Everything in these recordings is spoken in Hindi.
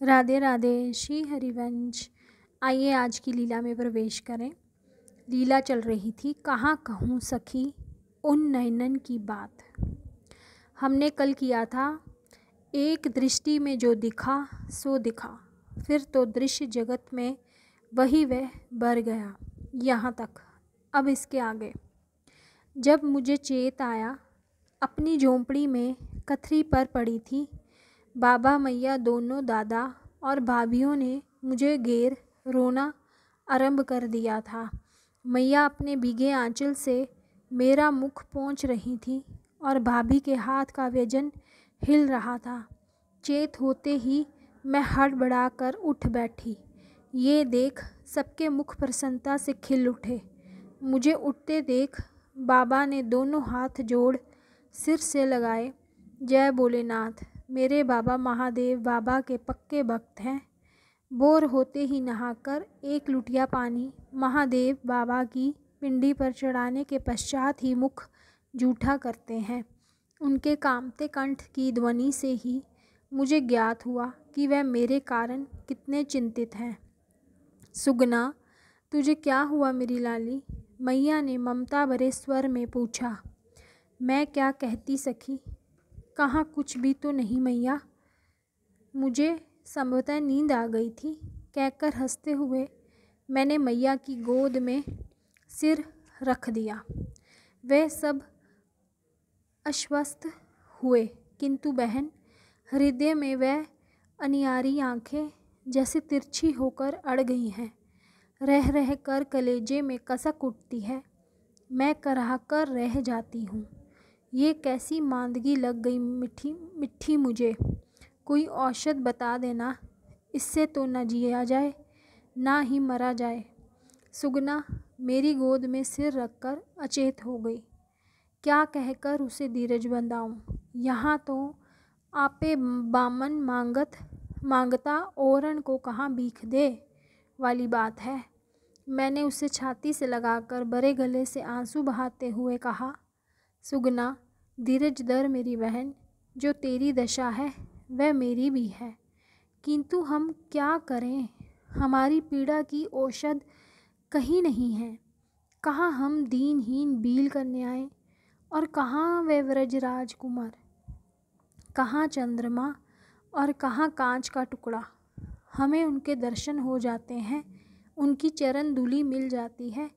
राधे राधे। श्री हरिवंश। आइए आज की लीला में प्रवेश करें। लीला चल रही थी कहाँ कहूँ सखी उन नयनन की बात। हमने कल किया था एक दृष्टि में जो दिखा सो दिखा, फिर तो दृश्य जगत में वही वह भर गया। यहाँ तक। अब इसके आगे। जब मुझे चेत आया, अपनी झोंपड़ी में कथरी पर पड़ी थी। बाबा मैया दोनों दादा और भाभियों ने मुझे घेर रोना आरंभ कर दिया था। मैया अपने भीगे आंचल से मेरा मुख पोंछ रही थी और भाभी के हाथ का व्यंजन हिल रहा था। चेत होते ही मैं हड़बड़ाकर उठ बैठी। ये देख सबके मुख प्रसन्नता से खिल उठे। मुझे उठते देख बाबा ने दोनों हाथ जोड़ सिर से लगाए। जय भोलेनाथ। मेरे बाबा महादेव बाबा के पक्के भक्त हैं। बोर होते ही नहाकर एक लुटिया पानी महादेव बाबा की पिंडी पर चढ़ाने के पश्चात ही मुख जूठा करते हैं। उनके कांपते कंठ की ध्वनि से ही मुझे ज्ञात हुआ कि वह मेरे कारण कितने चिंतित हैं। सुगना, तुझे क्या हुआ मेरी लाली? मैया ने ममता भरे स्वर में पूछा। मैं क्या कहती सखी, कहाँ कुछ भी तो नहीं मैया। मुझे संभवतः नींद आ गई थी, कहकर हंसते हुए मैंने मैया की गोद में सिर रख दिया। वे सब आश्वस्त हुए, किंतु बहन, हृदय में वह अनियारी आंखें जैसे तिरछी होकर अड़ गई हैं। रह रह कर कलेजे में कसक उठती है। मैं कराह कर रह जाती हूँ। ये कैसी मांदगी लग गई मिठी मिठी मुझे। कोई औषध बता देना, इससे तो न जिया जाए ना ही मरा जाए। सुगना मेरी गोद में सिर रखकर अचेत हो गई। क्या कहकर उसे धीरज बंधाऊं? यहाँ तो आपे बामन मांगता औरन को कहाँ भीख दे वाली बात है। मैंने उसे छाती से लगाकर बड़े गले से आंसू बहाते हुए कहा, सुगना धीरज धर मेरी बहन। जो तेरी दशा है वह मेरी भी है, किंतु हम क्या करें। हमारी पीड़ा की औषध कहीं नहीं है। कहाँ हम दीनहीन बील कन्याएं और कहाँ वे व्रजराज कुमार, कहाँ चंद्रमा और कहाँ कांच का टुकड़ा। हमें उनके दर्शन हो जाते हैं, उनकी चरण धूलि मिल जाती है,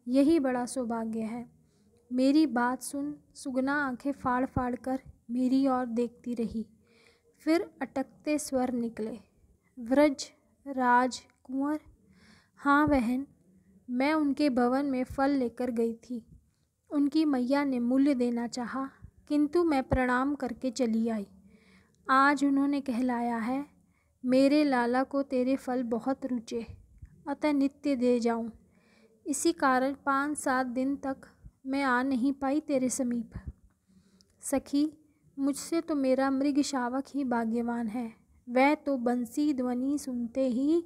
यही बड़ा सौभाग्य है। मेरी बात सुन। सुगना आंखें फाड़ फाड़ कर मेरी ओर देखती रही। फिर अटकते स्वर निकले। व्रज राज कुंवर? हाँ बहन, मैं उनके भवन में फल लेकर गई थी। उनकी मैया ने मूल्य देना चाहा, किंतु मैं प्रणाम करके चली आई। आज उन्होंने कहलाया है, मेरे लाला को तेरे फल बहुत रुचे, अतः नित्य दे जाऊं। इसी कारण 5-7 दिन तक मैं आ नहीं पाई तेरे समीप। सखी, मुझसे तो मेरा मृग शावक ही भाग्यवान है। वह तो बंसी ध्वनि सुनते ही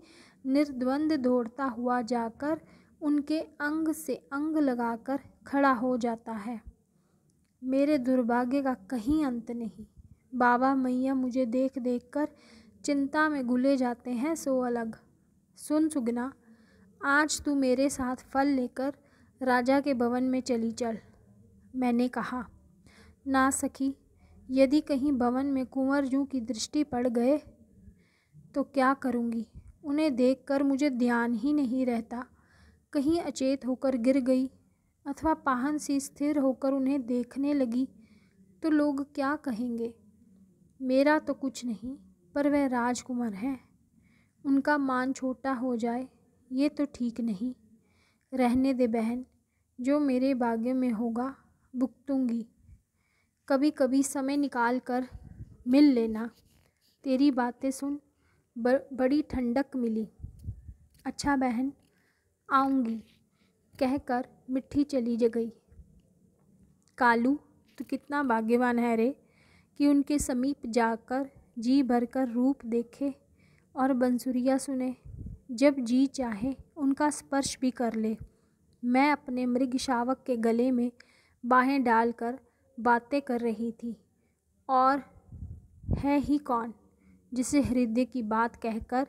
निर्द्वंद दौड़ता हुआ जाकर उनके अंग से अंग लगाकर खड़ा हो जाता है। मेरे दुर्भाग्य का कहीं अंत नहीं। बाबा मैया मुझे देख देख कर चिंता में घुले जाते हैं सो अलग। सुन सुगना, आज तू मेरे साथ फल लेकर राजा के भवन में चली चल। मैंने कहा, ना सखी, यदि कहीं भवन में कुंवर जू की दृष्टि पड़ गए तो क्या करूँगी। उन्हें देखकर मुझे ध्यान ही नहीं रहता। कहीं अचेत होकर गिर गई अथवा पाहन सी स्थिर होकर उन्हें देखने लगी तो लोग क्या कहेंगे। मेरा तो कुछ नहीं, पर वह राजकुमार हैं, उनका मान छोटा हो जाए ये तो ठीक नहीं। रहने दे बहन, जो मेरे भाग्य में होगा भुगतूंगी। कभी कभी समय निकाल कर मिल लेना। तेरी बातें सुन बड़ी ठंडक मिली। अच्छा बहन, आऊँगी, कहकर मिट्टी चली गई। कालू, तू कितना भाग्यवान है रे कि उनके समीप जाकर जी भरकर रूप देखे और बंसुरिया सुने। जब जी चाहे उनका स्पर्श भी कर ले। मैं अपने मृग शावक के गले में बाहें डालकर बातें कर रही थी, और है ही कौन जिसे हृदय की बात कहकर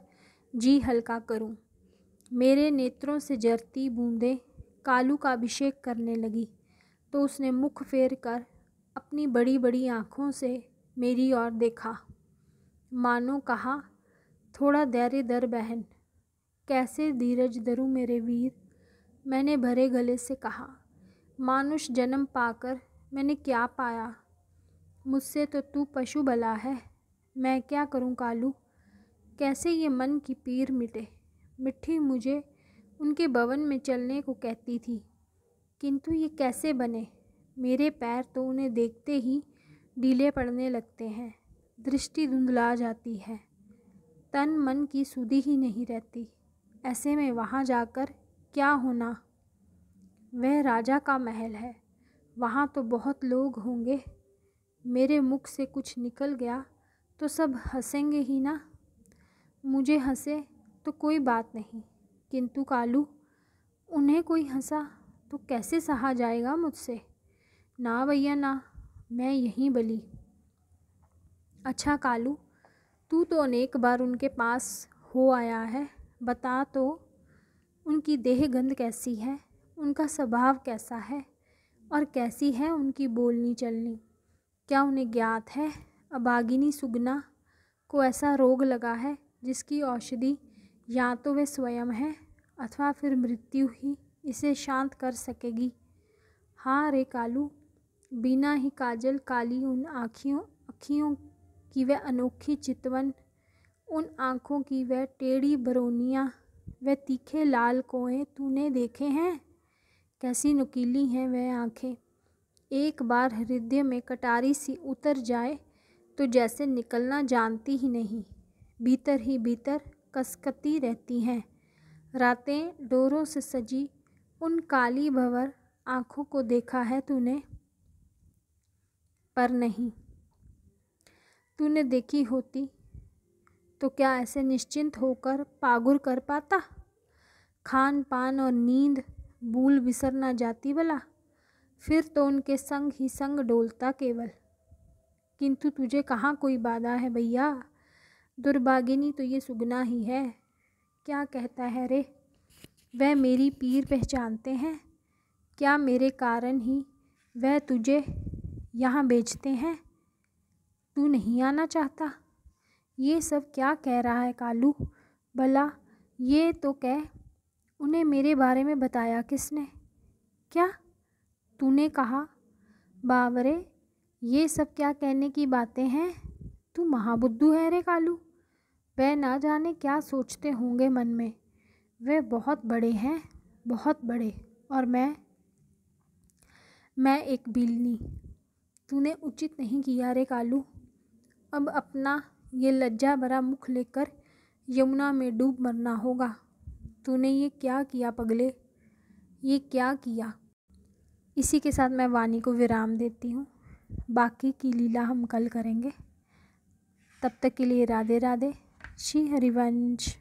जी हल्का करूं। मेरे नेत्रों से जरती बूंदें कालू का अभिषेक करने लगी तो उसने मुख फेर कर अपनी बड़ी बड़ी आँखों से मेरी ओर देखा, मानो कहा, थोड़ा धैर्य धर बहन। कैसे धीरज धरूं मेरे वीर, मैंने भरे गले से कहा। मानुष जन्म पाकर मैंने क्या पाया, मुझसे तो तू पशु भला है। मैं क्या करूं कालू, कैसे ये मन की पीर मिटे। मिट्टी मुझे उनके भवन में चलने को कहती थी, किंतु ये कैसे बने। मेरे पैर तो उन्हें देखते ही ढीले पड़ने लगते हैं, दृष्टि धुंधला जाती है, तन मन की सुधि ही नहीं रहती। ऐसे में वहाँ जाकर क्या होना। वह राजा का महल है, वहाँ तो बहुत लोग होंगे। मेरे मुख से कुछ निकल गया तो सब हंसेंगे ही ना। मुझे हंसे तो कोई बात नहीं, किंतु कालू उन्हें कोई हंसा तो कैसे सहा जाएगा मुझसे। ना भैया ना, मैं यहीं बली। अच्छा कालू, तू तो अनेक बार उनके पास हो आया है, बता तो उनकी देह गंध कैसी है, उनका स्वभाव कैसा है और कैसी है उनकी बोलनी चलनी। क्या उन्हें ज्ञात है अभागिनी सुगना को ऐसा रोग लगा है जिसकी औषधि या तो वे स्वयं है अथवा फिर मृत्यु ही इसे शांत कर सकेगी। हाँ रे कालू, बिना ही काजल काली उन अखियों की वह अनोखी चितवन, उन आँखों की वह टेढ़ी बरौनियाँ, वह तीखे लाल कोए तूने देखे हैं। कैसी नुकीली हैं वह आँखें। एक बार हृदय में कटारी सी उतर जाए तो जैसे निकलना जानती ही नहीं, भीतर ही भीतर कसकती रहती हैं। रातें डोरों से सजी उन काली भंवर आँखों को देखा है तूने, पर नहीं। तूने देखी होती तो क्या ऐसे निश्चिंत होकर पागुर कर पाता। खान पान और नींद भूल बिसर ना जाती भला, फिर तो उनके संग ही संग डोलता केवल। किंतु तुझे कहाँ कोई बाधा है भैया, दुर्भागिनी तो ये सुगना ही है। क्या कहता है रे, वह मेरी पीर पहचानते हैं। क्या मेरे कारण ही वह तुझे यहाँ बेचते हैं। तू नहीं आना चाहता। ये सब क्या कह रहा है कालू, भला ये तो कह, उन्हें मेरे बारे में बताया किसने। क्या तूने कहा। बावरे, ये सब क्या कहने की बातें हैं। तू महाबुद्धू है रे कालू। वह ना जाने क्या सोचते होंगे मन में। वे बहुत बड़े हैं, बहुत बड़े, और मैं एक बिल्ली। तूने उचित नहीं किया रे कालू। अब अपना ये लज्जा भरा मुख लेकर यमुना में डूब मरना होगा। तूने ये क्या किया पगले, ये क्या किया। इसी के साथ मैं वाणी को विराम देती हूँ। बाकी की लीला हम कल करेंगे। तब तक के लिए राधे राधे। श्री हरिवंश।